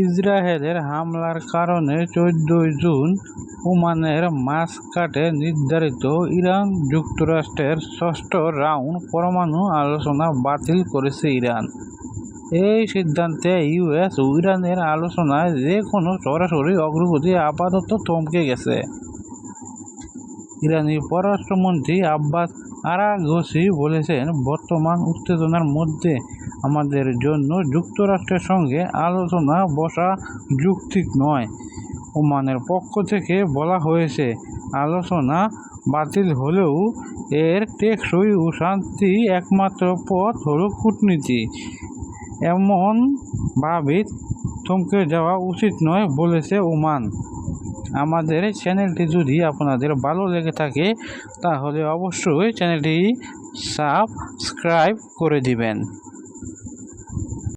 ইসরায়েলের হামলার কারণে 14 জুন ওমানের মাসকাটে নির্ধারিত ইরান যুক্তরাষ্ট্রের ষষ্ঠ রাউন্ড পরমাণু আলোচনা বাতিল করেছে ইরান। এই সিদ্ধান্তে ইউএস ও ইরানের আলোচনায় যে কোনো সরাসরি অগ্রগতি আপাতত থমকে গেছে। ইরানি পররাষ্ট্রমন্ত্রী আব্বাস আরাগচি বলেছেন, বর্তমান উত্তেজনার মধ্যে আমাদের জন্য যুক্তরাষ্ট্রের সঙ্গে আলোচনা বসা যৌক্তিক নয়। ওমানের পক্ষ থেকে বলা হয়েছে, আলোচনা বাতিল হলেও এর টেকসই ও শান্তি একমাত্র পথ হল কূটনীতি। এমনভাবে থমকে যাওয়া উচিত নয় বলেছে ওমান। আমাদের চ্যানেলটি যদি আপনাদের ভালো লেগে থাকে তাহলে অবশ্যই চ্যানেলটি সাবস্ক্রাইব করে দিবেন।